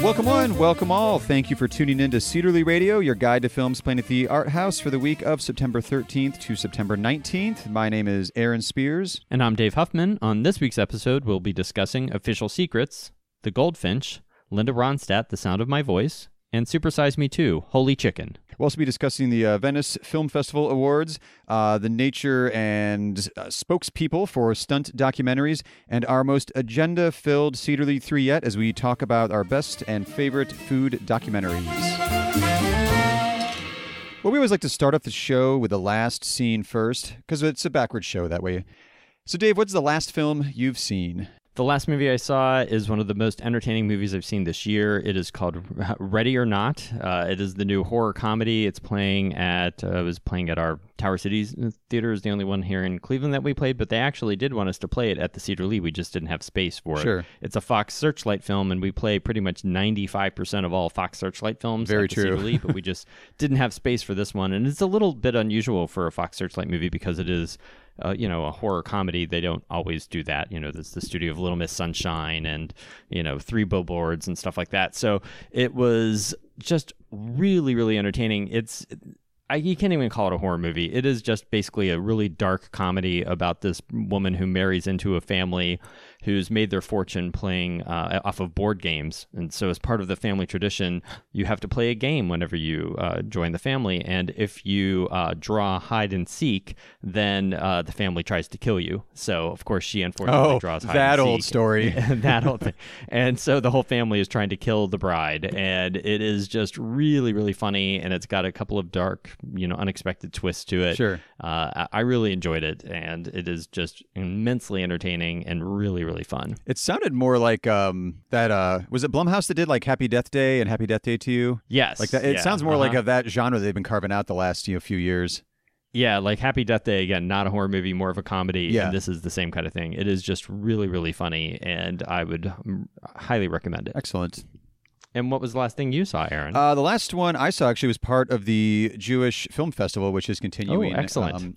Welcome one, welcome all. Thank you for tuning in to Cedarly Radio, your guide to films playing at the Art House for the week of September 13th to September 19th. My name is Aaron Spears. And I'm Dave Huffman. On this week's episode, we'll be discussing Official Secrets, The Goldfinch, Linda Ronstadt, The Sound of My Voice, and Super Size Me 2, Holy Chicken. We'll also be discussing the Venice Film Festival Awards, the nature and spokespeople for Stunt Documentaries, and our most agenda-filled Cedarly 3 yet as we talk about our best and favorite food documentaries. Well, we always like to start off the show with the last scene first, because it's a backwards show that way. So, Dave, what's the last film you've seen? The last movie I saw is one of the most entertaining movies I've seen this year. It is called Ready or Not. It is the new horror comedy. It's playing at, was playing at our Tower City Theater, is the only one here in Cleveland that we played, but they actually did want us to play it at the Cedarly. We just didn't have space for it. Sure. It's a Fox Searchlight film, and we play pretty much 95% of all Fox Searchlight films Very at the true. Cedarly, but we just didn't have space for this one. And it's a little bit unusual for a Fox Searchlight movie because it is a horror comedy. They don't always do that. There's the studio of Little Miss Sunshine and, Three Billboards and stuff like that. So it was just really, really entertaining. You can't even call it a horror movie. It is just basically a really dark comedy about this woman who marries into a family who's made their fortune playing off of board games. And so as part of the family tradition, you have to play a game whenever you join the family. And if you draw hide and seek, then the family tries to kill you. So, of course, she unfortunately draws hide and seek. That old story. That old thing. And so the whole family is trying to kill the bride. And it is just really, really funny. And it's got a couple of dark, unexpected twists to it. Sure. I really enjoyed it. And it is just immensely entertaining and really, really fun. It sounded more like that. Was it Blumhouse that did like Happy Death Day and Happy Death Day 2? Yes. Like that. It sounds more like of that genre they've been carving out the last few years. Yeah, like Happy Death Day, again, not a horror movie, more of a comedy. Yeah. And this is the same kind of thing. It is just really, really funny, and I would highly recommend it. Excellent. And what was the last thing you saw, Aaron? The last one I saw actually was part of the Jewish Film Festival, which is continuing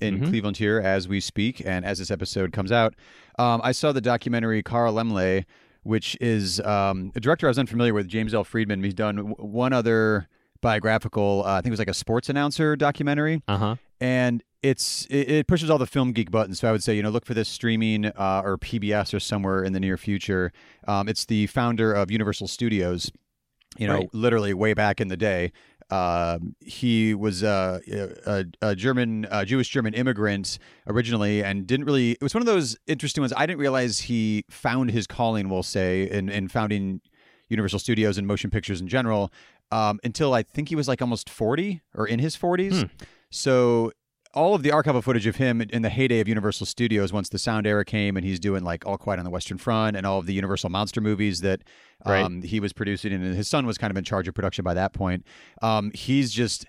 in Cleveland here as we speak and as this episode comes out. I saw the documentary Carl Laemmle, which is a director I was unfamiliar with, James L. Friedman. He's done one other biographical, I think it was like a sports announcer documentary. And it pushes all the film geek buttons. So I would say, look for this streaming or PBS or somewhere in the near future. It's the founder of Universal Studios. Right. Literally way back in the day. He was a Jewish German immigrant originally and it was one of those interesting ones. I didn't realize he found his calling, we'll say, in founding Universal Studios and motion pictures in general, until I think he was like almost 40 or in his 40s. So all of the archival footage of him in the heyday of Universal Studios, once the sound era came and he's doing like All Quiet on the Western Front and all of the Universal monster movies that he was producing, and his son was kind of in charge of production by that point. He just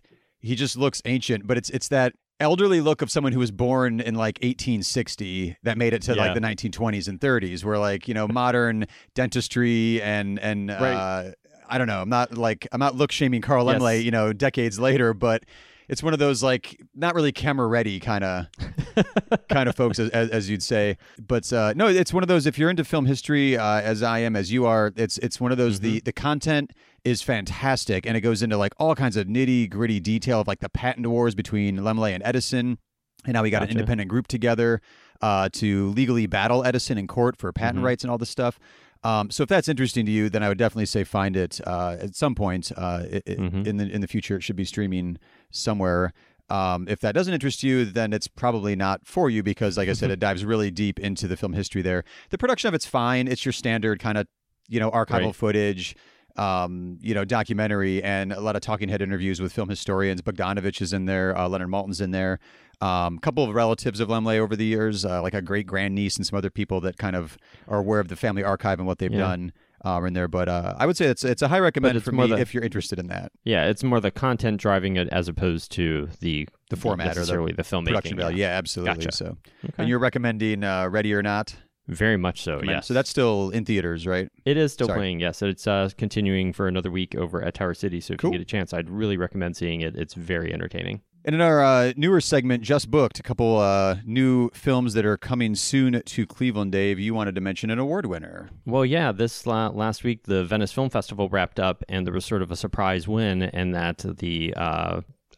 looks ancient, but it's that elderly look of someone who was born in like 1860 that made it to like the 1920s and 30s, where like, modern dentistry and I don't know. I'm not look shaming Carl Laemmle, decades later, but it's one of those like not really camera ready kind of folks as you'd say, but no, it's one of those. If you're into film history as I am, as you are, it's one of those. The content is fantastic, and it goes into like all kinds of nitty gritty detail of like the patent wars between Laemmle and Edison, and how we got an independent group together to legally battle Edison in court for patent rights and all this stuff. So if that's interesting to you, then I would definitely say find it at some point in the future. It should be streaming somewhere. If that doesn't interest you, then it's probably not for you because, like I said, it dives really deep into the film history there. The production of it's fine. It's your standard kind of, archival footage, documentary, and a lot of talking head interviews with film historians. Bogdanovich is in there. Leonard Maltin's in there. A couple of relatives of Laemmle over the years, like a great grandniece and some other people that kind of are aware of the family archive and what they've done are in there. But I would say it's a high recommend for me if you're interested in that. Yeah, it's more the content driving it as opposed to the format or the filmmaking. Production value. Yeah, absolutely. Gotcha. So, and you're recommending Ready or Not? Very much so, yes. So that's still in theaters, right? It is still playing, yes. It's continuing for another week over at Tower City. So if you get a chance, I'd really recommend seeing it. It's very entertaining. And in our newer segment, Just Booked, a couple new films that are coming soon to Cleveland. Dave, you wanted to mention an award winner. Well, yeah, this last week, the Venice Film Festival wrapped up, and there was sort of a surprise win in that the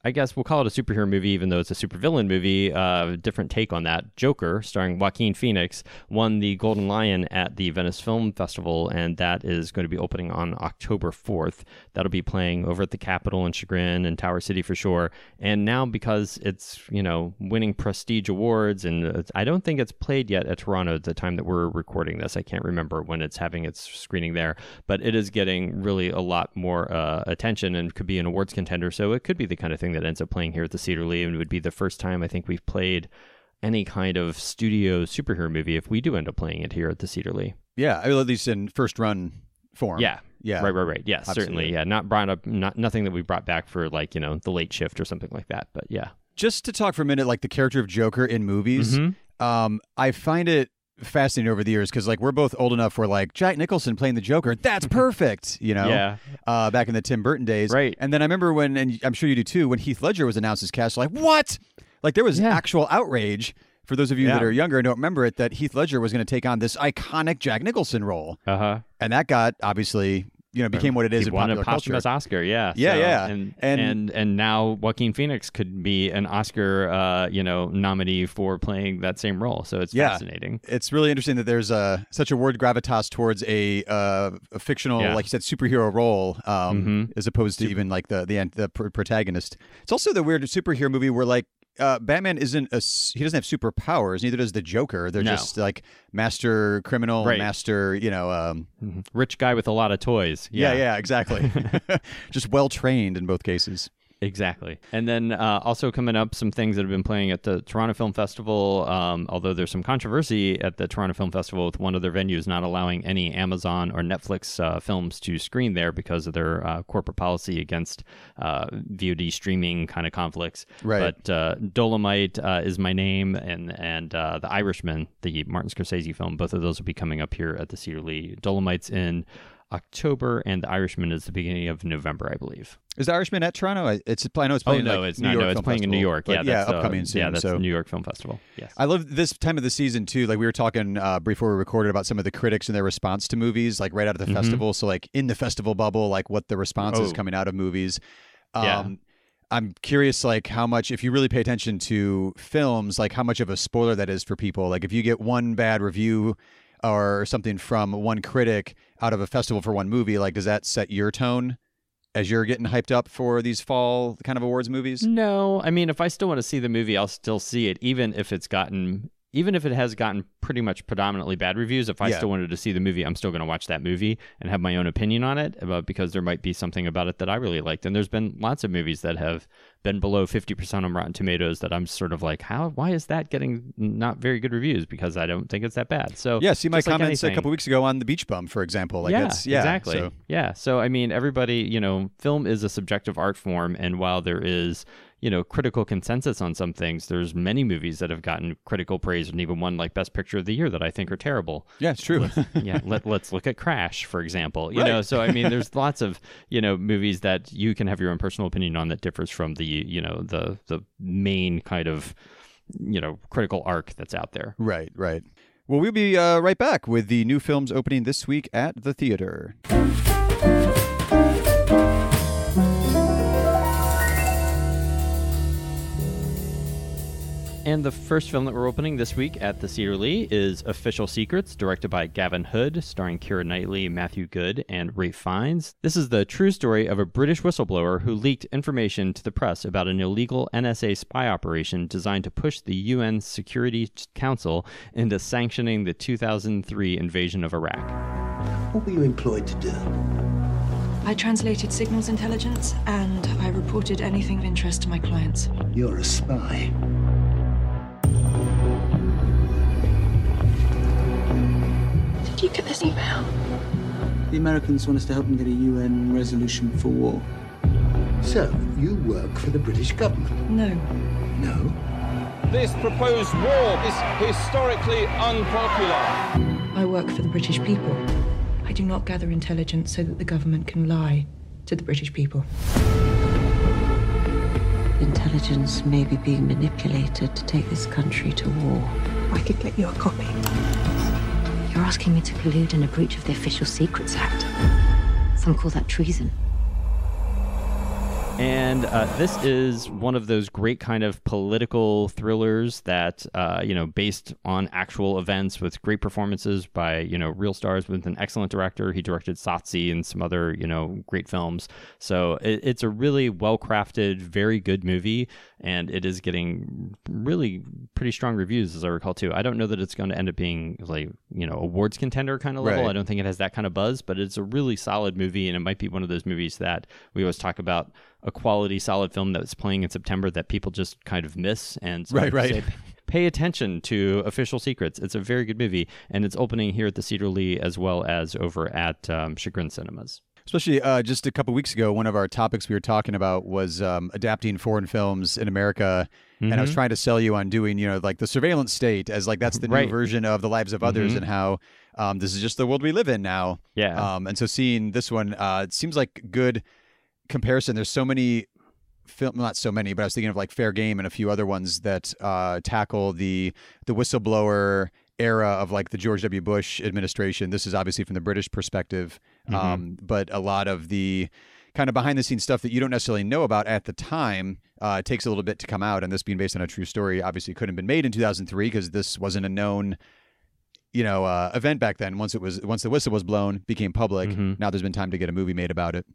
I guess we'll call it a superhero movie, even though it's a supervillain movie. Different take on that. Joker, starring Joaquin Phoenix, won the Golden Lion at the Venice Film Festival, and that is going to be opening on October 4th. That'll be playing over at the Capitol in Chagrin and Tower City for sure. And now, because it's, winning prestige awards, and I don't think it's played yet at Toronto at the time that we're recording this. I can't remember when it's having its screening there, but it is getting really a lot more attention and could be an awards contender. So it could be the kind of thing that ends up playing here at the Cedar Lee, and it would be the first time I think we've played any kind of studio superhero movie if we do end up playing it here at the Cedar Lee. Yeah, at least in first run form. Yeah. Right. Yeah, absolutely. Certainly. Yeah, not brought up, nothing that we brought back for the Late Shift or something like that. But yeah. Just to talk for a minute, like the character of Joker in movies, I find it fascinating over the years because we're both old enough where Jack Nicholson playing the Joker, that's perfect, Yeah. Back in the Tim Burton days. Right. And then I remember when, and I'm sure you do too, when Heath Ledger was announced as cast, what? There was actual outrage for those of you that are younger and don't remember it, that Heath Ledger was going to take on this iconic Jack Nicholson role. And that got obviously became what it is in popular won a posthumous culture. Oscar, yeah. And now Joaquin Phoenix could be an Oscar, nominee for playing that same role. So it's fascinating. It's really interesting that there's such a word gravitas towards a fictional, like you said, superhero role, as opposed to even the protagonist. It's also the weird superhero movie where Batman he doesn't have superpowers, neither does the Joker. They're just master criminal, master, rich guy with a lot of toys. Yeah, exactly. Just well trained in both cases. Exactly. And then also coming up, some things that have been playing at the Toronto Film Festival, although there's some controversy at the Toronto Film Festival with one of their venues not allowing any Amazon or Netflix films to screen there because of their corporate policy against VOD streaming kind of conflicts. Right. But Dolomite is My Name, and The Irishman, the Martin Scorsese film, both of those will be coming up here at the Cedar Lee. Dolomite's in October, and The Irishman is the beginning of November, I believe. Is The Irishman at Toronto? I know it's playing. It's not. No, it's playing in New York. Yeah, that's upcoming soon. Yeah, that's the New York Film Festival. Yes, I love this time of the season too. We were talking before we recorded about some of the critics and their response to movies, right out of the festival. So in the festival bubble, what the response is coming out of movies. I'm curious, how much, if you really pay attention to films, how much of a spoiler that is for people. If you get one bad review or something from one critic out of a festival for one movie, does that set your tone as you're getting hyped up for these fall kind of awards movies? No. I mean, if I still want to see the movie, I'll still see it, even if it has gotten pretty much predominantly bad reviews. If I still wanted to see the movie, I'm still going to watch that movie and have my own opinion on it, because there might be something about it that I really liked. And there's been lots of movies that have been below 50% on Rotten Tomatoes that I'm sort of why is that getting not very good reviews? Because I don't think it's that bad. So see my comments a couple weeks ago on The Beach Bum, for example. Exactly. So. Yeah. So, I mean, everybody, film is a subjective art form. And while there is, critical consensus on some things, there's many movies that have gotten critical praise and even won Best Picture of the Year that I think are terrible. Yeah, it's true. Let's look at Crash, for example. You right. know, so I mean, there's lots of movies that you can have your own personal opinion on that differs from the the main kind of critical arc that's out there. Right. Well, we'll be right back with the new films opening this week at the theater. And the first film that we're opening this week at the Cedar Lee is Official Secrets, directed by Gavin Hood, starring Keira Knightley, Matthew Goode, and Ralph Fiennes. This is the true story of a British whistleblower who leaked information to the press about an illegal NSA spy operation designed to push the UN Security Council into sanctioning the 2003 invasion of Iraq. What were you employed to do? I translated signals intelligence, and I reported anything of interest to my clients. You're a spy. Did you get this email? The Americans want us to help them get a UN resolution for war. So, you work for the British government? No. No? This proposed war is historically unpopular. I work for the British people. I do not gather intelligence so that the government can lie to the British people. Intelligence intelligence may be being manipulated to take this country to war. I could get you a copy. You're asking me to collude in a breach of the Official Secrets Act. Some call that treason. And this is one of those great kind of political thrillers that, based on actual events with great performances by, real stars with an excellent director. He directed Satsi and some other, great films. So it's a really well-crafted, very good movie. And it is getting really pretty strong reviews, as I recall, too. I don't know that it's going to end up being awards contender kind of level. Right. I don't think it has that kind of buzz, but it's a really solid movie. And it might be one of those movies that we always talk about, a quality, solid film that was playing in September that people just kind of miss. And so right. say, pay attention to Official Secrets. It's a very good movie. And it's opening here at the Cedar Lee as well as over at Chagrin Cinemas. Especially just a couple weeks ago, one of our topics we were talking about was adapting foreign films in America. And I was trying to sell you on doing, like the surveillance state as like that's the new version of The Lives of Others and how this is just the world we live in now. Yeah. And so seeing this one, it seems like good comparison. There's so many not so many, but I was thinking of like Fair Game and a few other ones that tackle the whistleblower era of like the George W. Bush administration. This is obviously from the British perspective, but a lot of the kind of behind the scenes stuff that you don't necessarily know about at the time takes a little bit to come out. And this being based on a true story, obviously couldn't have been made in 2003 because this wasn't a known event back then. Once the whistle was blown, became public. Now there's been time to get a movie made about it.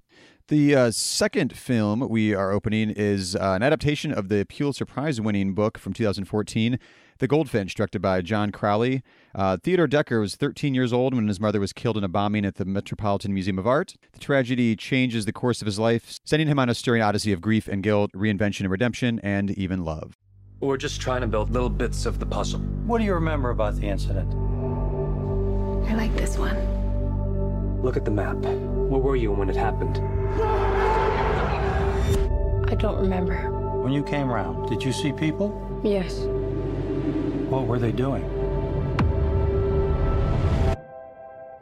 The second film we are opening is an adaptation of the Pulitzer Prize-winning book from 2014, The Goldfinch, directed by John Crowley. Theodore Decker was 13 years old when his mother was killed in a bombing at the Metropolitan Museum of Art. The tragedy changes the course of his life, sending him on a stirring odyssey of grief and guilt, reinvention and redemption, and even love. We're just trying to build little bits of the puzzle. What do you remember about the incident? I like this one. Look at the map. Where were you when it happened? I don't remember. When you came round, did you see people? Yes. What were they doing?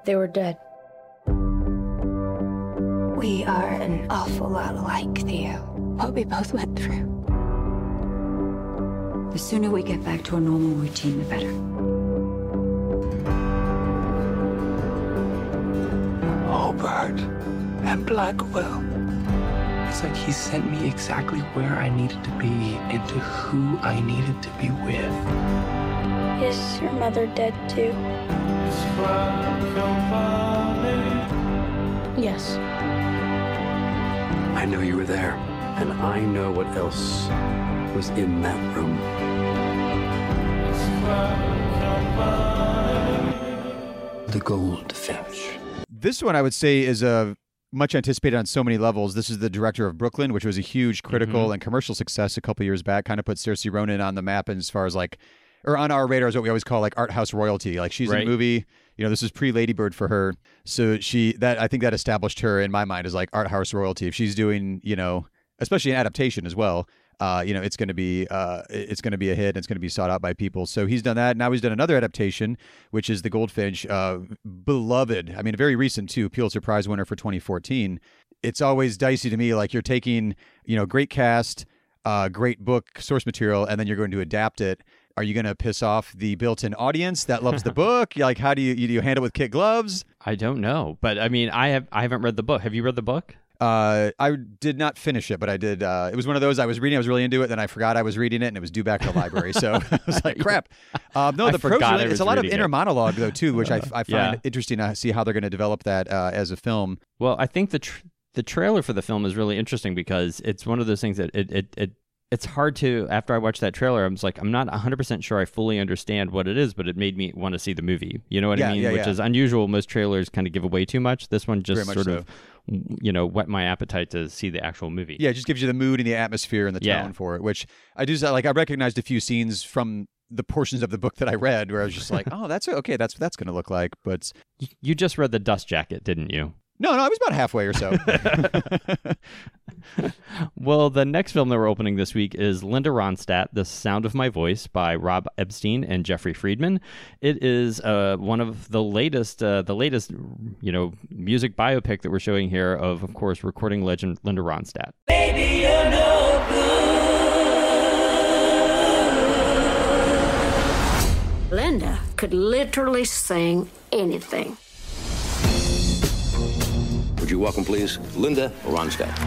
They were dead. We are an awful lot alike, Theo. What we both went through. The sooner we get back to a normal routine, the better. Hobart and Blackwell. It's like he sent me exactly where I needed to be and to who I needed to be with. Is your mother dead too? Yes. I know you were there, and I know what else was in that room. The Goldfinch. This one I would say is a much anticipated on so many levels. This is the director of Brooklyn, which was a huge critical and commercial success a couple years back. Kind of put Saoirse Ronan on the map as far as like, or on our radar is what we always call like art house royalty. Like she's in a movie, this is pre-Lady Bird for her. So I think that established her in my mind as like art house royalty. If she's doing, especially an adaptation as well, it's going to be a hit. And it's going to be sought out by people. So he's done that. Now he's done another adaptation, which is The Goldfinch, beloved. I mean, very recent too. Pulitzer Prize winner for 2014. It's always dicey to me. Like you're taking, great cast, great book source material, and then you're going to adapt it. Are you going to piss off the built-in audience that loves the book? Like, how do you handle it with kid gloves? I don't know, but I mean, I haven't read the book. Have you read the book? I did not finish it, but I did. It was one of those I was reading. I was really into it. Then I forgot I was reading it, and it was due back to the library. So I was like, crap. No, the prose. It's a lot of inner monologue, though, too, which I find interesting to see how they're going to develop that as a film. Well, I think the trailer for the film is really interesting because it's one of those things that it's hard to, after I watched that trailer, I was like, I'm not 100% sure I fully understand what it is, but it made me want to see the movie. You know what I mean? Which is unusual. Most trailers kind of give away too much. This one just sort of, whet my appetite to see the actual movie. Yeah, it just gives you the mood and the atmosphere and the tone for it, which I do like. I recognized a few scenes from the portions of the book that I read where I was just like, oh, that's okay. That's what that's going to look like. But you just read The Dust Jacket, didn't you? No, I was about halfway or so. Well, the next film that we're opening this week is Linda Ronstadt, The Sound of My Voice by Rob Epstein and Jeffrey Friedman. It is one of the latest, music biopic that we're showing here of course, recording legend Linda Ronstadt. Baby, you're no good. could literally sing anything. Would you welcome, please, Linda Ronstadt?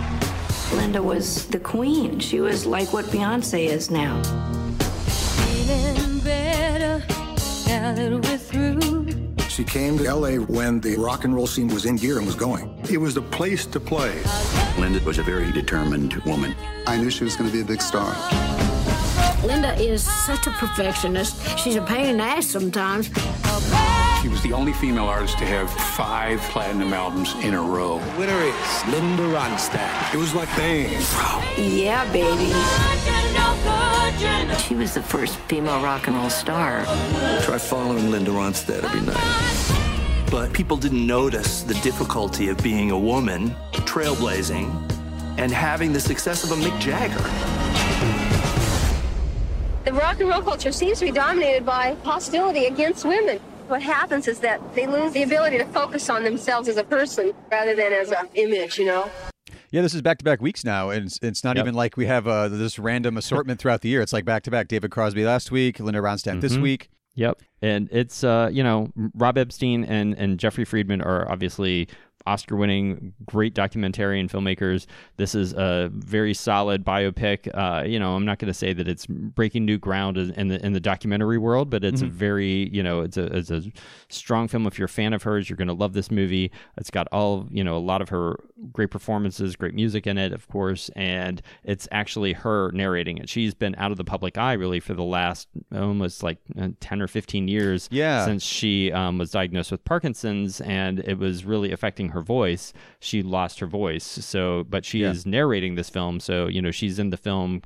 Linda was the queen. She was like what Beyonce is now. Feeling better now that we're through. She came to LA when the rock and roll scene was in gear and was going. It was the place to play. Linda was a very determined woman. I knew she was going to be a big star. Linda is such a perfectionist. She's a pain in the ass sometimes. She was the only female artist to have 5 platinum albums in a row. The winner is Linda Ronstadt. It was like, bang. Yeah, baby. She was the first female rock and roll star. Try following Linda Ronstadt every night. But people didn't notice the difficulty of being a woman, trailblazing, and having the success of a Mick Jagger. The rock and roll culture seems to be dominated by hostility against women. What happens is that they lose the ability to focus on themselves as a person rather than as an image, you know? Yeah, this is back-to-back weeks now, and it's not even like we have this random assortment throughout the year. It's like back-to-back. David Crosby last week, Linda Ronstadt this week. Yep, and it's, Rob Epstein and Jeffrey Friedman are obviously Oscar-winning, great documentarian filmmakers. This is a very solid biopic. I'm not going to say that it's breaking new ground in the documentary world, but it's a very, it's a strong film. If you're a fan of hers, you're going to love this movie. It's got a lot of her great performances, great music in it, of course, and it's actually her narrating it. She's been out of the public eye really for the last almost 10 or 15 years since she was diagnosed with Parkinson's, and it was really affecting her voice. She lost her voice, but she is narrating this film, so she's in the film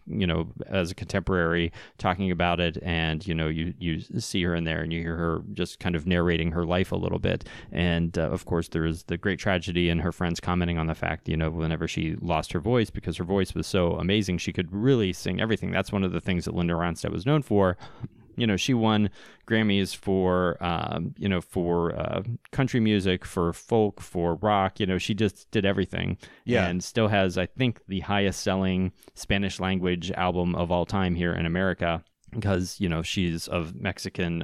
as a contemporary talking about it, and you see her in there and you hear her just kind of narrating her life a little bit, and of course there is the great tragedy and her friends commenting on the fact whenever she lost her voice, because her voice was so amazing, she could really sing everything. That's one of the things that Linda Ronstadt was known for. She won Grammys for country music, for folk, for rock. She just did everything. Yeah. And still has, I think, the highest selling Spanish language album of all time here in America, because, she's of Mexican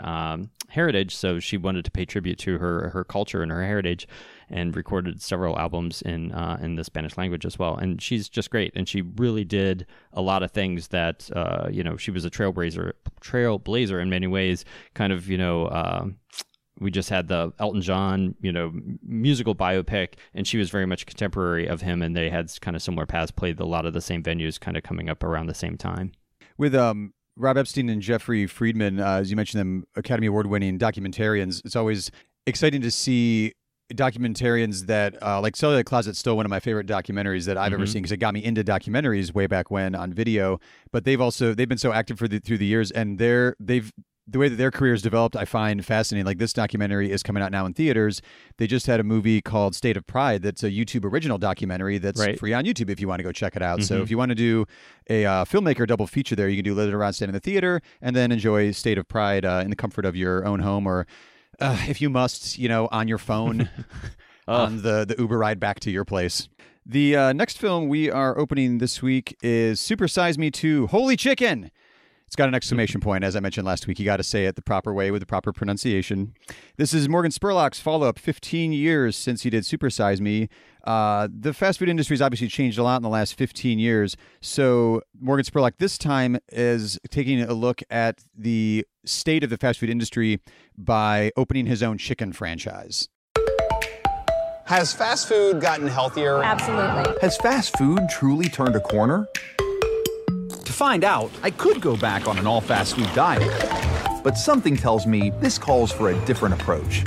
heritage. So she wanted to pay tribute to her culture and her heritage, and recorded several albums in the Spanish language as well. And she's just great. And she really did a lot of things that, she was a trailblazer in many ways. Kind of, we just had the Elton John, musical biopic, and she was very much contemporary of him. And they had kind of similar paths, played a lot of the same venues, kind of coming up around the same time. With Rob Epstein and Jeffrey Friedman, as you mentioned them, Academy Award-winning documentarians, it's always exciting to see documentarians that, like Celluloid Closet's still one of my favorite documentaries that I've ever seen, because it got me into documentaries way back when on video. But they've been so active through the years, and the way that their careers developed, I find fascinating. Like, this documentary is coming out now in theaters. They just had a movie called State of Pride that's a YouTube original documentary that's free on YouTube if you want to go check it out. So if you want to do a filmmaker double feature there, you can do Linda Ronstadt in the theater and then enjoy State of Pride in the comfort of your own home, or if you must, on your phone on the Uber ride back to your place. The next film we are opening this week is Super Size Me 2 Holy Chicken! It's got an exclamation point, as I mentioned last week. You got to say it the proper way with the proper pronunciation. This is Morgan Spurlock's follow-up, 15 years since he did Super Size Me. The fast food industry has obviously changed a lot in the last 15 years. So Morgan Spurlock this time is taking a look at the state of the fast food industry by opening his own chicken franchise. Has fast food gotten healthier? Absolutely. Has fast food truly turned a corner? To find out, I could go back on an all-fast food diet. But something tells me this calls for a different approach.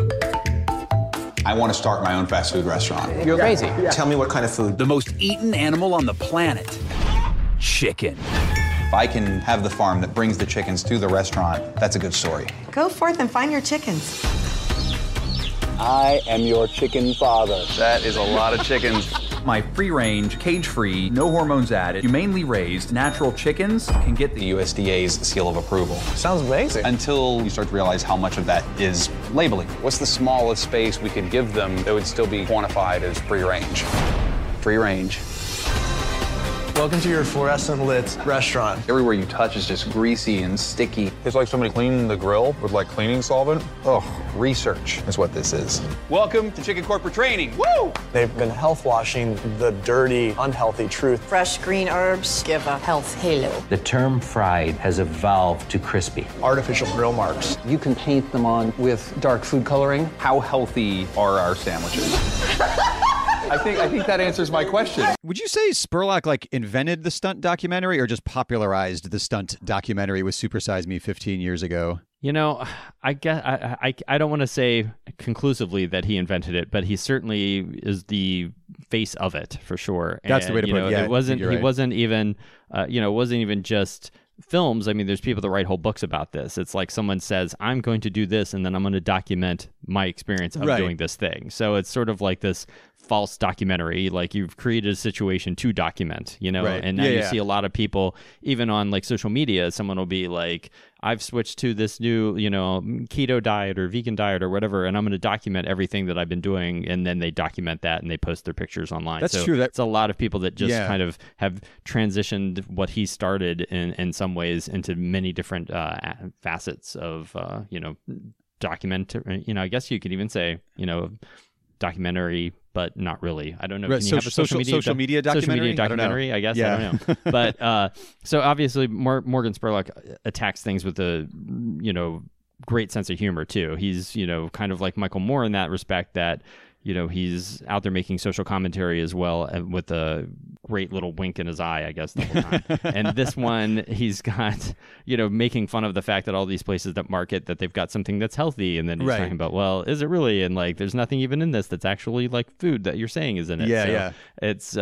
I want to start my own fast food restaurant. You're crazy. Yeah. Tell me what kind of food. The most eaten animal on the planet. Chicken. If I can have the farm that brings the chickens to the restaurant, that's a good story. Go forth and find your chickens. I am your chicken father. That is a lot of chickens. My free-range, cage-free, no hormones added, humanely raised, natural chickens can get the USDA's seal of approval. Sounds amazing. Until you start to realize how much of that is labeling. What's the smallest space we could give them that would still be quantified as free range? Free range. Welcome to your fluorescent lit restaurant. Everywhere you touch is just greasy and sticky. It's like somebody cleaning the grill with like cleaning solvent. Oh, research is what this is. Welcome to Chicken Corporate Training. Woo! They've been health washing the dirty, unhealthy truth. Fresh green herbs give a health halo. The term fried has evolved to crispy. Artificial grill marks. You can paint them on with dark food coloring. How healthy are our sandwiches? I think that answers my question. Would you say Spurlock like invented the stunt documentary or just popularized the stunt documentary with Super Size Me 15 years ago? You know, I guess I don't want to say conclusively that he invented it, but he certainly is the face of it for sure. That's the way to put it. Yeah, it wasn't. He wasn't even. It wasn't even just films. I mean, there's people that write whole books about this. It's like someone says, I'm going to do this, and then I'm going to document my experience of doing this thing. So it's sort of like this false documentary. Like you've created a situation to document, and now you see a lot of people, even on like social media, someone will be like, I've switched to this new, keto diet or vegan diet or whatever, and I'm going to document everything that I've been doing, and then they document that and they post their pictures online. That's true. It's a lot of people that just kind of have transitioned what he started in some ways into many different facets of, documentary. I guess you could even say, documentary, but not really. I don't know. Right, Can you have a social media documentary? Social media documentary, I guess. Yeah. I don't know. But so obviously Morgan Spurlock attacks things with a great sense of humor too. He's kind of like Michael Moore in that respect, that he's out there making social commentary as well, with a great little wink in his eye, I guess, the whole time. And this one, he's got, making fun of the fact that all these places that market that they've got something that's healthy, and then he's talking about, well, is it really? And like, there's nothing even in this that's actually like food that you're saying is in it. Yeah, It's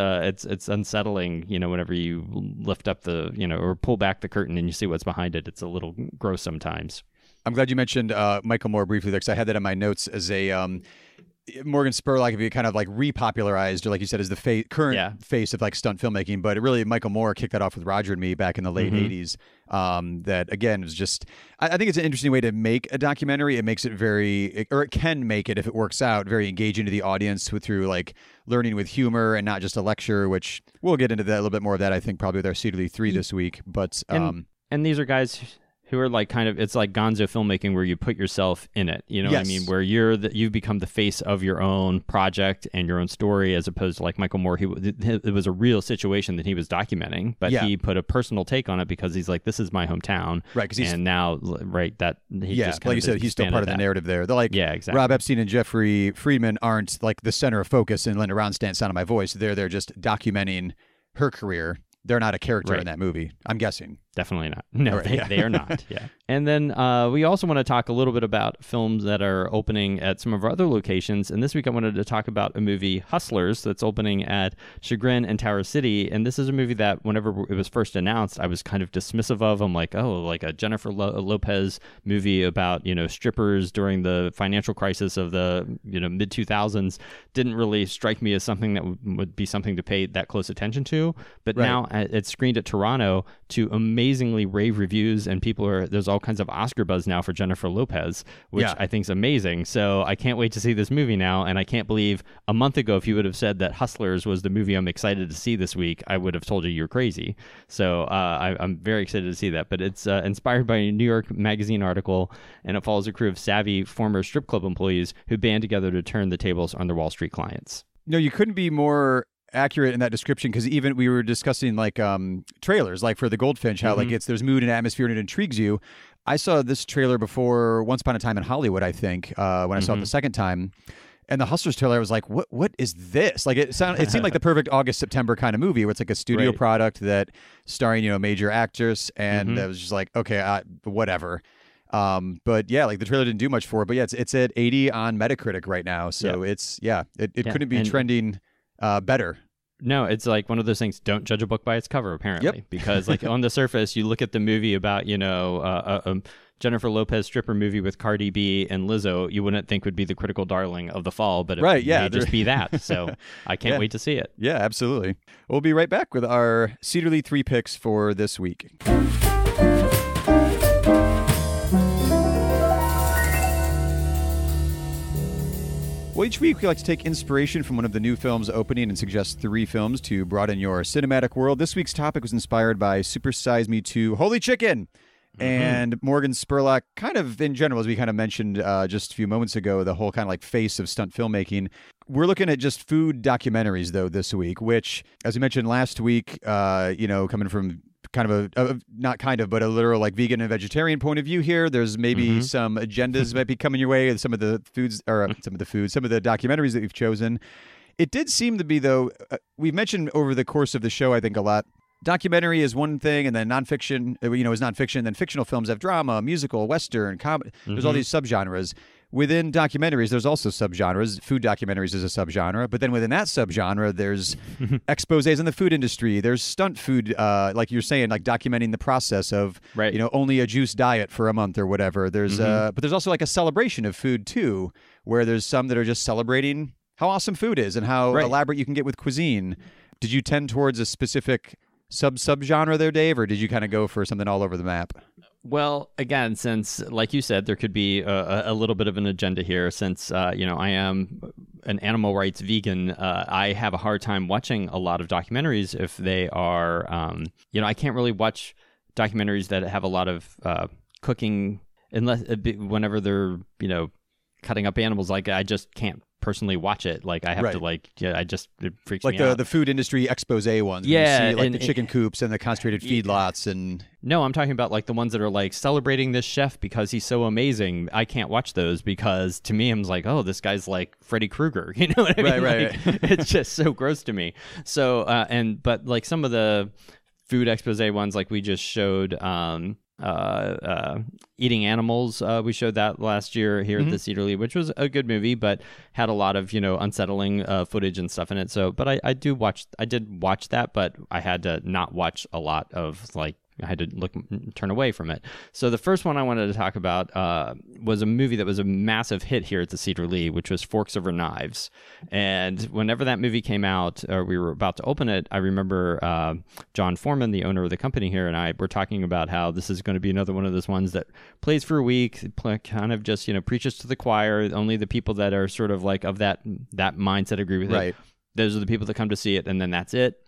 unsettling, whenever you lift up the, or pull back the curtain and you see what's behind it. It's a little gross sometimes. I'm glad you mentioned Michael Moore briefly, because I had that in my notes as a Morgan Spurlock, if you kind of like repopularized, or like you said, is the current face of like stunt filmmaking. But it really, Michael Moore kicked that off with Roger and Me back in the late 80s. That again was just, I think it's an interesting way to make a documentary. It makes it it can make it, if it works out, very engaging to the audience through like learning with humor and not just a lecture, which we'll get into that a little bit more of that, I think, probably with our Cedar 3 this week. But and these are guys who are like kind of, it's like gonzo filmmaking where you put yourself in it, what I mean? Where you've become the face of your own project and your own story, as opposed to like Michael Moore. It was a real situation that he was documenting, but he put a personal take on it because he's like, this is my hometown. Right. And now, that he just kind like you said, he's still part of the narrative there. They're like, exactly. Rob Epstein and Jeffrey Friedman aren't like the center of focus in Linda Ronstadt, Sound of My Voice. They're just documenting her career. They're not a character in that movie, I'm guessing. Definitely not. No, they are not. Yeah. And then we also want to talk a little bit about films that are opening at some of our other locations. And this week I wanted to talk about a movie, Hustlers, that's opening at Chagrin and Tower City. And this is a movie that whenever it was first announced, I was kind of dismissive of. I'm like, oh, like a Jennifer Lopez movie about, strippers during the financial crisis of the, mid 2000s. Didn't really strike me as something that would be something to pay that close attention to. But now it's screened at Toronto to amazingly rave reviews, and there's all kinds of Oscar buzz now for Jennifer Lopez, which I think is amazing. So I can't wait to see this movie now, and I can't believe a month ago if you would have said that Hustlers was the movie I'm excited to see this week, I would have told you you're crazy. So I'm very excited to see that. But it's inspired by a New York Magazine article, and it follows a crew of savvy former strip club employees who band together to turn the tables on their Wall Street clients. No, you couldn't be more accurate in that description, because even we were discussing like trailers, like for the Goldfinch, how like there's mood and atmosphere and it intrigues you. I saw this trailer before Once Upon a Time in Hollywood, I think, when I saw it the second time. And the Hustlers trailer, I was like, what is this? Like it seemed like the perfect August, September kind of movie where it's like a studio product that starring, major actors. And I was just like, okay, whatever. But yeah, like the trailer didn't do much for it, but yeah, it's at 80 on Metacritic right now. So it couldn't be trending better. No, it's like one of those things, don't judge a book by its cover, apparently. Because like on the surface, you look at the movie about, a Jennifer Lopez stripper movie with Cardi B and Lizzo, you wouldn't think would be the critical darling of the fall, but it may just be that. So I can't wait to see it. Yeah, absolutely. We'll be right back with our Cedar 3 picks for this week. Well, each week we like to take inspiration from one of the new films opening and suggest 3 films to broaden your cinematic world. This week's topic was inspired by Super Size Me 2 Holy Chicken. And Morgan Spurlock, kind of in general, as we kind of mentioned just a few moments ago, the whole kind of like face of stunt filmmaking. We're looking at just food documentaries, though, this week, which, as we mentioned last week, coming from kind of but a literal like vegan and vegetarian point of view here, there's maybe some agendas might be coming your way, some of the documentaries that we've chosen. It did seem to be, though, we've mentioned over the course of the show, I think, a lot. Documentary is one thing, and then nonfiction, is nonfiction. Then fictional films have drama, musical, western, comedy. There's all these subgenres. Within documentaries, there's also subgenres. Food documentaries is a subgenre, but then within that subgenre, there's exposés on the food industry. There's stunt food, like you're saying, like documenting the process of, only a juice diet for a month or whatever. There's, but there's also like a celebration of food too, where there's some that are just celebrating how awesome food is and how elaborate you can get with cuisine. Did you tend towards a specific subgenre there, Dave, or did you kind of go for something all over the map? Well, again, since, like you said, there could be a little bit of an agenda here, since, I am an animal rights vegan, I have a hard time watching a lot of documentaries if they are, I can't really watch documentaries that have a lot of cooking, unless whenever they're, cutting up animals. Like, I just can't personally watch it. Like, I have to, it freaks me out. Like the food industry expose ones. Yeah. You see, like the chicken coops and the concentrated feedlots and... No, I'm talking about like the ones that are like celebrating this chef because he's so amazing. I can't watch those because to me, I'm like, oh, this guy's like Freddy Krueger. You know what I mean? Right. It's just so gross to me. So, but like some of the food expose ones, like we just showed, Eating Animals, we showed that last year here at the Cedar, which was a good movie, but had a lot of unsettling footage and stuff in it. So, but I did watch that, but I had to not watch a lot of I had to turn away from it. So the first one I wanted to talk about was a movie that was a massive hit here at the Cedar Lee, which was Forks Over Knives. And whenever that movie came out, or we were about to open it, I remember John Foreman, the owner of the company here, and I were talking about how this is going to be another one of those ones that plays for a week, kind of just preaches to the choir. Only the people that are sort of like of that mindset agree with it. Those are the people that come to see it, and then that's it.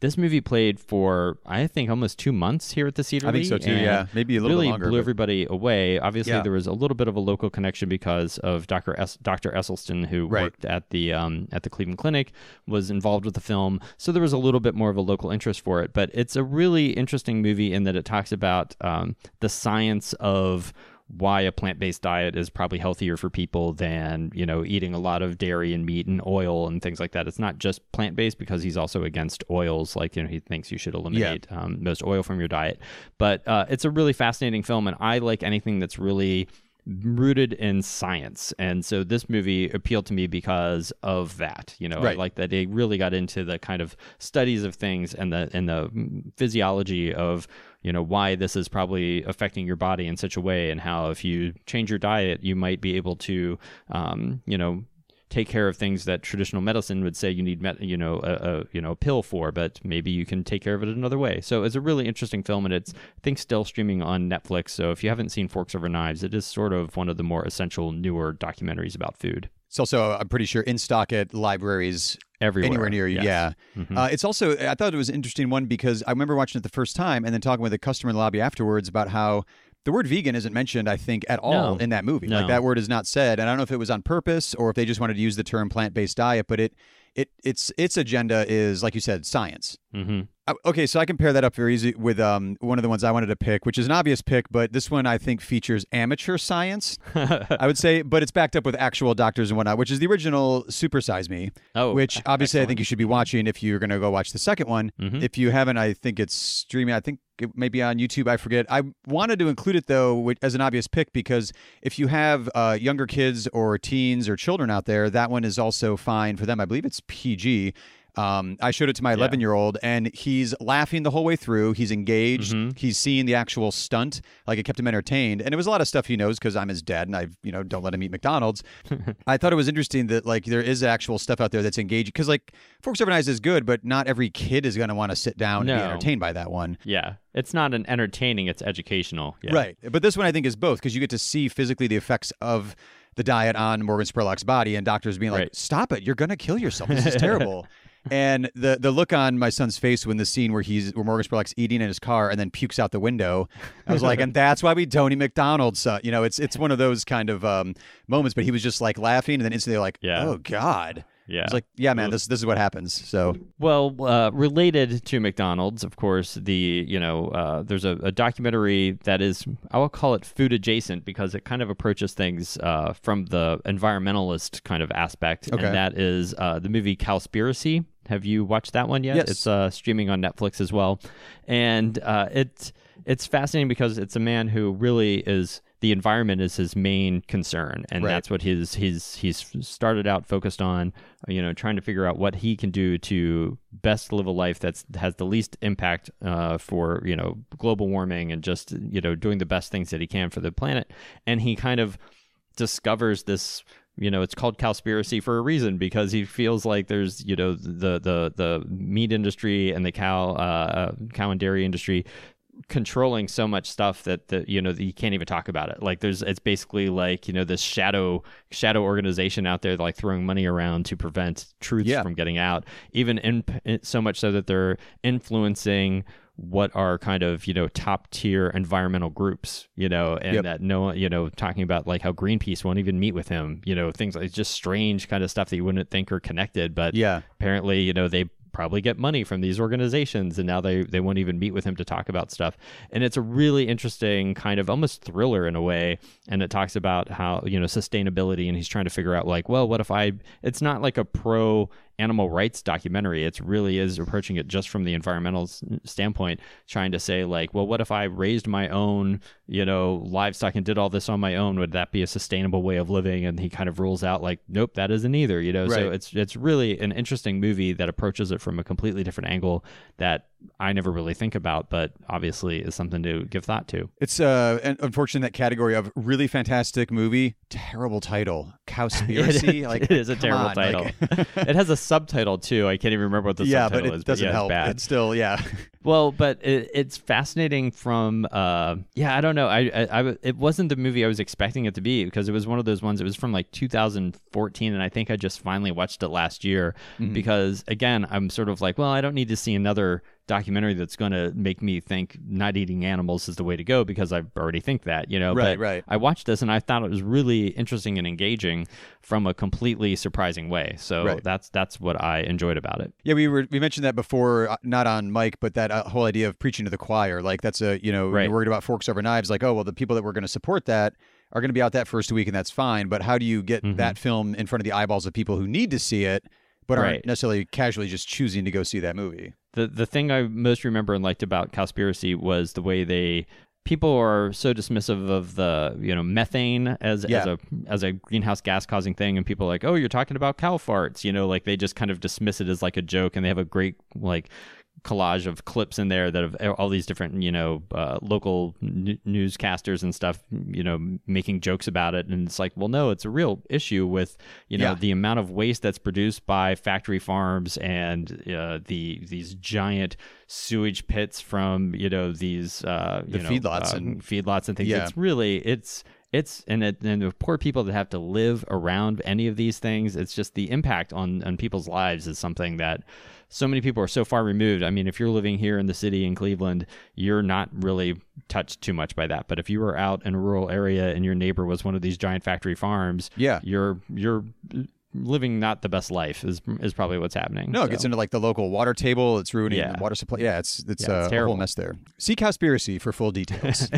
This movie played for, I think, almost 2 months here at the Cedar Lee. I think so too, yeah. Maybe a little bit longer. Really blew everybody away. Obviously, there was a little bit of a local connection because of Dr. Esselstyn, who worked at the Cleveland Clinic, was involved with the film. So there was a little bit more of a local interest for it. But it's a really interesting movie in that it talks about the science of why a plant-based diet is probably healthier for people than, eating a lot of dairy and meat and oil and things like that. It's not just plant-based because he's also against oils. Like, he thinks you should eliminate most oil from your diet. But it's a really fascinating film, and I like anything that's really rooted in science. And so this movie appealed to me because of that. I like that they really got into the kind of studies of things and the physiology of why this is probably affecting your body in such a way, and how if you change your diet, you might be able to, take care of things that traditional medicine would say you need, a pill for, but maybe you can take care of it another way. So it's a really interesting film, and it's, I think, still streaming on Netflix. So if you haven't seen Forks Over Knives, it is sort of one of the more essential, newer documentaries about food. It's also, I'm pretty sure, in stock at libraries everywhere, anywhere near you. Yes. Yeah. It's also, I thought it was an interesting one because I remember watching it the first time and then talking with a customer in the lobby afterwards about how the word vegan isn't mentioned, I think, at all in that movie. No. Like, that word is not said. And I don't know if it was on purpose or if they just wanted to use the term plant-based diet, but its agenda is, like you said, science. Okay, so I can pair that up very easy with one of the ones I wanted to pick, which is an obvious pick, but this one I think features amateur science, I would say, but it's backed up with actual doctors and whatnot, which is the original Super Size Me, which obviously excellent. I think you should be watching if you're going to go watch the second one. If you haven't, I think it's streaming. I think it may be on YouTube. I forget. I wanted to include it, though, as an obvious pick, because if you have younger kids or teens or children out there, that one is also fine for them. I believe it's PG. I showed it to my 11-year-old, and he's laughing the whole way through. He's engaged. He's seeing the actual stunt. Like, it kept him entertained. And it was a lot of stuff he knows because I'm his dad, and I, don't let him eat McDonald's. I thought it was interesting that, like, there is actual stuff out there that's engaging. Because, like, Forks Over Knives is good, but not every kid is going to want to sit down and be entertained by that one. Yeah. It's not an entertaining, it's educational. Yeah. Right. But this one I think is both, because you get to see physically the effects of the diet on Morgan Spurlock's body, and doctors being like, "Stop it! You're gonna kill yourself. This is terrible." And the look on my son's face when the scene where Morgan Spurlock's eating in his car and then pukes out the window, I was like, and that's why we don't eat McDonald's. You know, it's one of those kind of moments. But he was just like laughing, and then instantly like, oh God. Yeah. It's like, yeah, man, this is what happens. So, well, related to McDonald's, of course, there's a documentary that is, I will call it food adjacent because it kind of approaches things from the environmentalist kind of aspect. Okay. And that is the movie Cowspiracy. Have you watched that one yet? Yes. It's streaming on Netflix as well. And it's fascinating because it's a man who really is, the environment is his main concern, and that's what he's started out focused on, trying to figure out what he can do to best live a life that has the least impact for global warming, and just doing the best things that he can for the planet. And he kind of discovers this. It's called Cowspiracy for a reason, because he feels like there's the meat industry and the cow and dairy industry controlling so much stuff that you can't even talk about it. Like it's basically like this shadow organization out there like throwing money around to prevent truths from getting out, even in so much so that they're influencing what are kind of top tier environmental groups, and that talking about like how Greenpeace won't even meet with him, things like just strange kind of stuff that you wouldn't think are connected, but apparently they probably get money from these organizations, and now they won't even meet with him to talk about stuff. And it's a really interesting kind of almost thriller in a way, and it talks about how sustainability, and he's trying to figure out like, well, what if it's not like a pro animal rights documentary. It really is approaching it just from the environmental standpoint, trying to say like, well, what if I raised my own, livestock and did all this on my own? Would that be a sustainable way of living? And he kind of rules out like, nope, that isn't either, So it's really an interesting movie that approaches it from a completely different angle that I never really think about, but obviously is something to give thought to. It's unfortunately that category of really fantastic movie, terrible title, Cowspiracy. It is a terrible title. It has a subtitle too. I can't even remember what the subtitle is. But it doesn't help. It's bad. It's still, Well, but it's fascinating from, I don't know. It wasn't the movie I was expecting it to be, because it was one of those ones. It was from like 2014, and I think I just finally watched it last year because, again, I'm sort of like, well, I don't need to see another documentary that's going to make me think not eating animals is the way to go, because I already think that, Right. I watched this and I thought it was really interesting and engaging from a completely surprising way. So that's what I enjoyed about it. Yeah, we mentioned that before, not on mic, but that whole idea of preaching to the choir. Like that's you're worried about forks over knives. Like, oh, well, the people that were going to support that are going to be out that first week, and that's fine. But how do you get that film in front of the eyeballs of people who need to see it, but aren't necessarily casually just choosing to go see that movie? The thing I most remember and liked about Cowspiracy was the way people are so dismissive of the methane as a greenhouse gas causing thing, and people are like, oh, you're talking about cow farts, like they just kind of dismiss it as like a joke, and they have a great like collage of clips in there that have all these different local newscasters and stuff making jokes about it, and it's like, well, no, it's a real issue with the amount of waste that's produced by factory farms and these giant sewage pits from these feedlots and things. It's really and the poor people that have to live around any of these things. It's just the impact on people's lives is something that so many people are so far removed. I mean, if you're living here in the city in Cleveland, you're not really touched too much by that. But if you were out in a rural area and your neighbor was one of these giant factory farms, you're living not the best life is probably what's happening. No, it gets into like the local water table. It's ruining the water supply. Yeah, it's a whole mess there. See Cowspiracy for full details.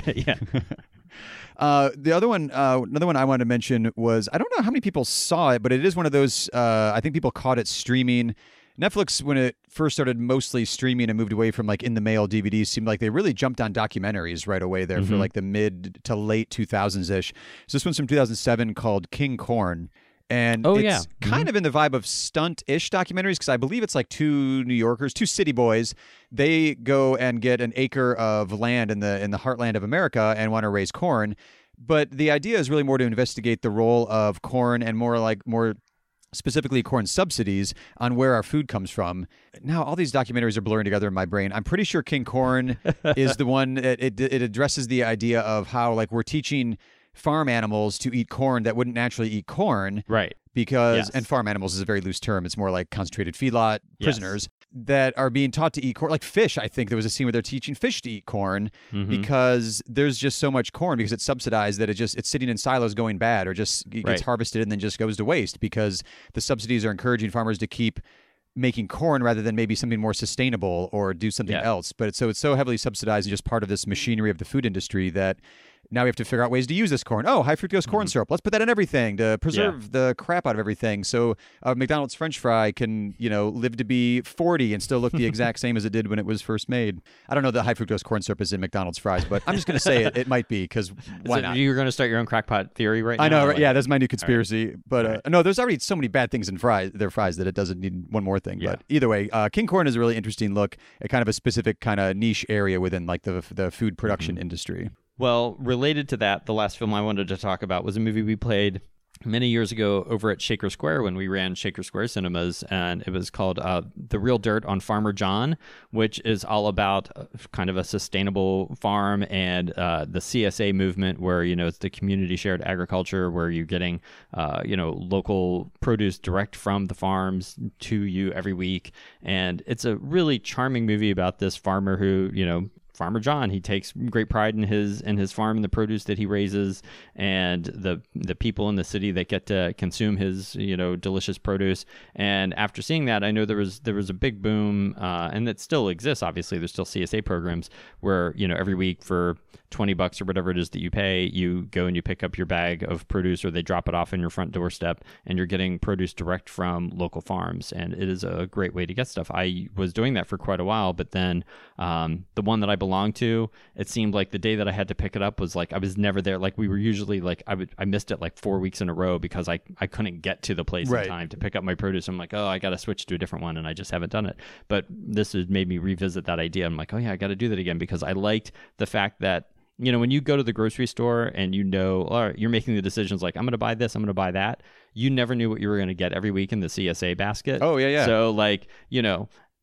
The other one, another one I wanted to mention was, I don't know how many people saw it, but it is one of those, I think people caught it streaming. Netflix, when it first started mostly streaming and moved away from like in the mail DVDs, seemed like they really jumped on documentaries right away there for like the mid to late 2000s-ish. So this one's from 2007 called King Corn. And it's kind of in the vibe of stunt-ish documentaries, because I believe it's like two New Yorkers, two city boys. They go and get an acre of land in the heartland of America and want to raise corn. But the idea is really more to investigate the role of corn and more specifically corn subsidies on where our food comes from. Now, all these documentaries are blurring together in my brain. I'm pretty sure King Corn is the one. It addresses the idea of how like we're teaching farm animals to eat corn that wouldn't naturally eat corn. Right. Because, and farm animals is a very loose term. It's more like concentrated feedlot prisoners that are being taught to eat corn. Like fish, I think there was a scene where they're teaching fish to eat corn because there's just so much corn because it's subsidized that it's sitting in silos going bad or just gets harvested and then just goes to waste because the subsidies are encouraging farmers to keep making corn rather than maybe something more sustainable or do something else. But it's so heavily subsidized and just part of this machinery of the food industry that now we have to figure out ways to use this corn. Oh, high fructose corn syrup. Let's put that in everything to preserve the crap out of everything. So McDonald's French fry can, live to be 40 and still look the exact same as it did when it was first made. I don't know that high fructose corn syrup is in McDonald's fries, but I'm just going to say it might be because why not? You're going to start your own crackpot theory right now? I know, right? Yeah, that's my new conspiracy. Right. But no, there's already so many bad things in their fries that it doesn't need one more thing. Yeah. But either way, king corn is a really interesting look at kind of a specific kind of niche area within like the food production industry. Well, related to that, the last film I wanted to talk about was a movie we played many years ago over at Shaker Square when we ran Shaker Square Cinemas, and it was called The Real Dirt on Farmer John, which is all about kind of a sustainable farm and the CSA movement where, it's the community shared agriculture where you're getting, local produce direct from the farms to you every week. And it's a really charming movie about this farmer who, Farmer John, he takes great pride in his farm and the produce that he raises, and the people in the city that get to consume his delicious produce. And after seeing that, I know there was a big boom, and it still exists. Obviously, there's still CSA programs where every week for $20 or whatever it is that you pay, you go and you pick up your bag of produce, or they drop it off in your front doorstep, and you're getting produce direct from local farms. And it is a great way to get stuff. I was doing that for quite a while, but then the one that I belonged to, it seemed like the day that I had to pick it up was like I was never there. Like we were usually like I missed it like 4 weeks in a row because I couldn't get to the place in time to pick up my produce. I'm like, oh, I got to switch to a different one, and I just haven't done it. But this has made me revisit that idea. I'm like, oh yeah, I got to do that again because I liked the fact that when you go to the grocery store and you're making the decisions like, I'm going to buy this, I'm going to buy that, you never knew what you were going to get every week in the CSA basket. Oh, yeah. So like,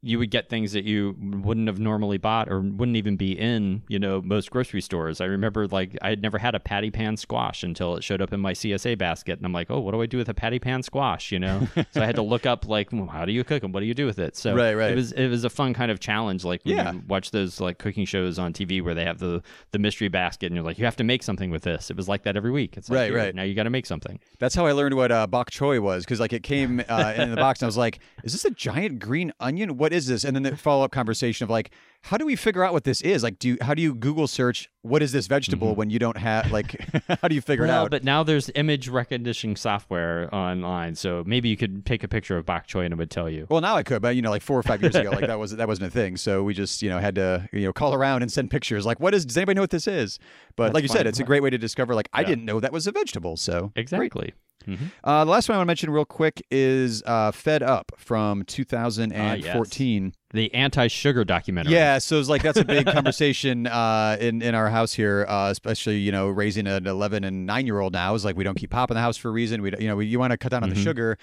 you would get things that you wouldn't have normally bought or wouldn't even be in, most grocery stores. I remember like I had never had a patty pan squash until it showed up in my CSA basket. And I'm like, oh, what do I do with a patty pan squash? So I had to look up like, how do you cook them? What do you do with it? So right. It was a fun kind of challenge. Like when you watch those like cooking shows on TV where they have the mystery basket and you're like, you have to make something with this. It was like that every week. It's like, right. Now you got to make something. That's how I learned what bok choy was, because like it came in the box and I was like, is this a giant green onion? What is this? And then the follow-up conversation of like, how do we figure out what this is? Like, how do you Google search what is this vegetable when you don't have like? How do you figure it out? But now there's image recognition software online, so maybe you could take a picture of bok choy and it would tell you. Well, now I could, but like 4 or 5 years ago, like that wasn't a thing. So we just had to call around and send pictures. Like, does anybody know what this is? But that's like you said, it's a great way to discover. Like, I didn't know that was a vegetable. So exactly. The last one I want to mention real quick is Fed Up from 2014. Yes. The anti-sugar documentary. Yeah, so it's like that's a big conversation in our house here, especially raising an 11 and 9-year-old now is like we don't keep pop in the house for a reason. You want to cut down on the sugar.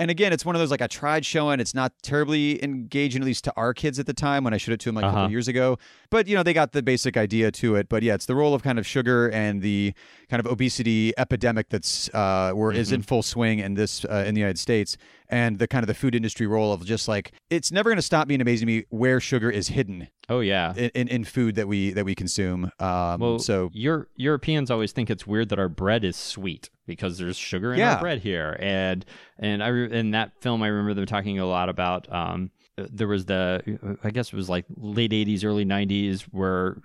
And again, it's one of those like I tried showing. It's not terribly engaging, at least to our kids at the time when I showed it to them like a couple of years ago. But they got the basic idea to it. But yeah, it's the role of kind of sugar and the kind of obesity epidemic that's is in full swing in this in the United States, and the kind of the food industry role of just like it's never going to stop being amazing to me where sugar is hidden. Oh yeah, in food that we consume. So Europeans always think it's weird that our bread is sweet because there's sugar in our bread here, and in that film I remember them talking a lot about. There was I guess it was like late 80s, early 90s where,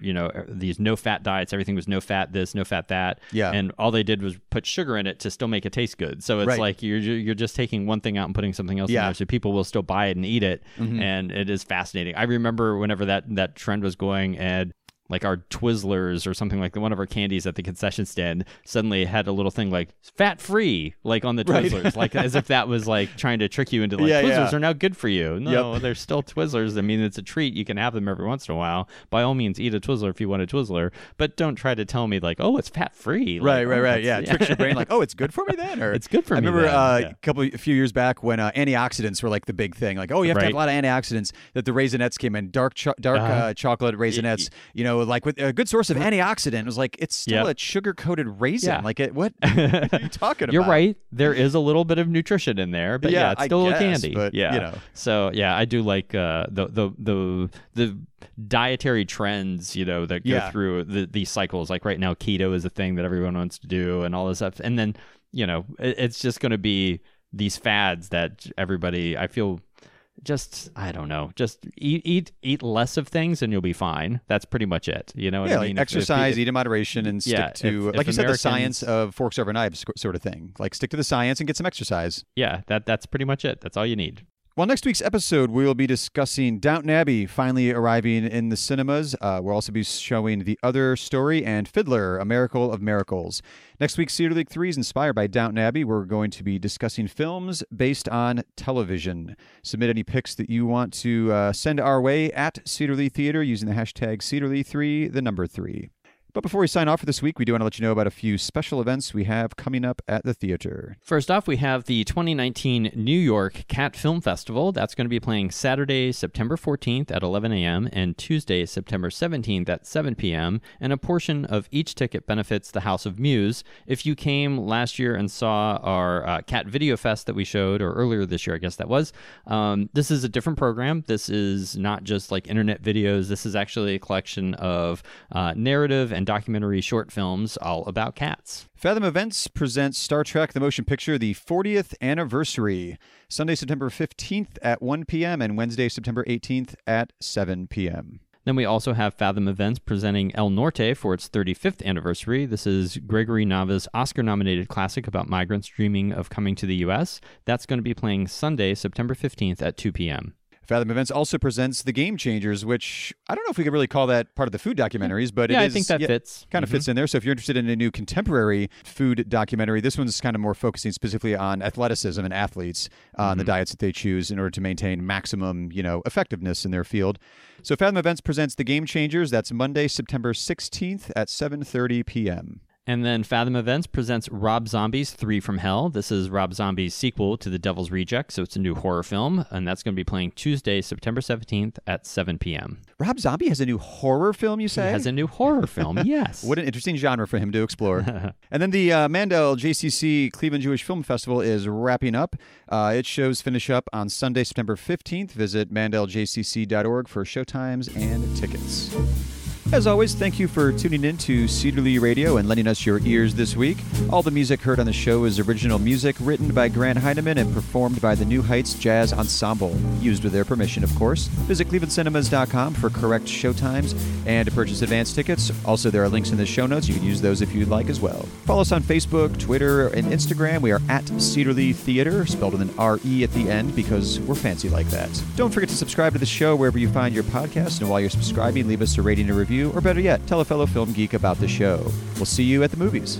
these no fat diets, everything was no fat this, no fat that. Yeah. And all they did was put sugar in it to still make it taste good. So it's like you're just taking one thing out and putting something else in there so people will still buy it and eat it. And it is fascinating. I remember whenever that trend was going and like our Twizzlers or something like one of our candies at the concession stand suddenly had a little thing like fat free, like on the Twizzlers, like as if that was like trying to trick you into like Twizzlers are now good for you. No, they're still Twizzlers. I mean, it's a treat. You can have them every once in a while. By all means, eat a Twizzler if you want a Twizzler, but don't try to tell me like, oh, it's fat free. Like, right. Yeah, tricks your brain like, oh, it's good for me then, or it's good for me. I remember a few years back when antioxidants were like the big thing. Like, oh, you have to have a lot of antioxidants. That the Raisinets came in, dark chocolate Raisinets. like with a good source of antioxidant. It was like, it's still a sugar-coated raisin. Yeah. Like, what are you talking about? You're right. There is a little bit of nutrition in there, but it's still a candy. But, So, I do like the dietary trends, that go through these cycles. Like right now, keto is a thing that everyone wants to do and all this stuff. And then, it's just going to be these fads that everybody, I feel, I don't know, just eat less of things and you'll be fine. That's pretty much it. You know what I mean? Exercise, eat in moderation, and stick to, like you said, the science of forks over knives sort of thing. Like, stick to the science and get some exercise. Yeah, that's pretty much it. That's all you need. Well, next week's episode, we'll be discussing Downton Abbey finally arriving in the cinemas. We'll also be showing The Other Story and Fiddler, A Miracle of Miracles. Next week's Cedar League 3 is inspired by Downton Abbey. We're going to be discussing films based on television. Submit any picks that you want to send our way at Cedar League Theater using the hashtag Cedar League 3, the number 3. But before we sign off for this week, we do want to let you know about a few special events we have coming up at the theater. First off, we have the 2019 New York Cat Film Festival. That's going to be playing Saturday, September 14th at 11 a.m. and Tuesday, September 17th at 7 p.m. And a portion of each ticket benefits the House of Muse. If you came last year and saw our Cat Video Fest that we showed, or earlier this year, I guess that was, this is a different program. This is not just like internet videos. This is actually a collection of narrative and documentary short films all about cats. Fathom Events presents Star Trek The Motion Picture, the 40th anniversary, Sunday, September 15th at 1 p.m. and Wednesday, September 18th at 7 p.m. Then we also have Fathom Events presenting El Norte for its 35th anniversary. This is Gregory Nava's Oscar-nominated classic about migrants dreaming of coming to the U.S. That's going to be playing Sunday, September 15th at 2 p.m. Fathom Events also presents The Game Changers, which I don't know if we could really call that part of the food documentaries, but I think that fits. Kind of fits in there. So if you're interested in a new contemporary food documentary, this one's kind of more focusing specifically on athleticism and athletes, on the diets that they choose in order to maintain maximum, effectiveness in their field. So Fathom Events presents The Game Changers. That's Monday, September 16th at 7:30 p.m. And then Fathom Events presents Rob Zombie's 3 from Hell. This is Rob Zombie's sequel to The Devil's Reject, so it's a new horror film, and that's going to be playing Tuesday, September 17th at 7 p.m. Rob Zombie has a new horror film, you say? He has a new horror film, yes. What an interesting genre for him to explore. And then the Mandel JCC Cleveland Jewish Film Festival is wrapping up. Its shows finish up on Sunday, September 15th. Visit mandeljcc.org for showtimes and tickets. As always, thank you for tuning in to Cedar Lee Radio and lending us your ears this week. All the music heard on the show is original music written by Grant Heineman and performed by the New Heights Jazz Ensemble, used with their permission, of course. Visit clevelandcinemas.com for correct showtimes and to purchase advance tickets. Also, there are links in the show notes. You can use those if you'd like as well. Follow us on Facebook, Twitter, and Instagram. We are at Cedar Lee Theater, spelled with an R-E at the end because we're fancy like that. Don't forget to subscribe to the show wherever you find your podcast, and while you're subscribing, leave us a rating and review, or better yet, tell a fellow film geek about the show. We'll see you at the movies.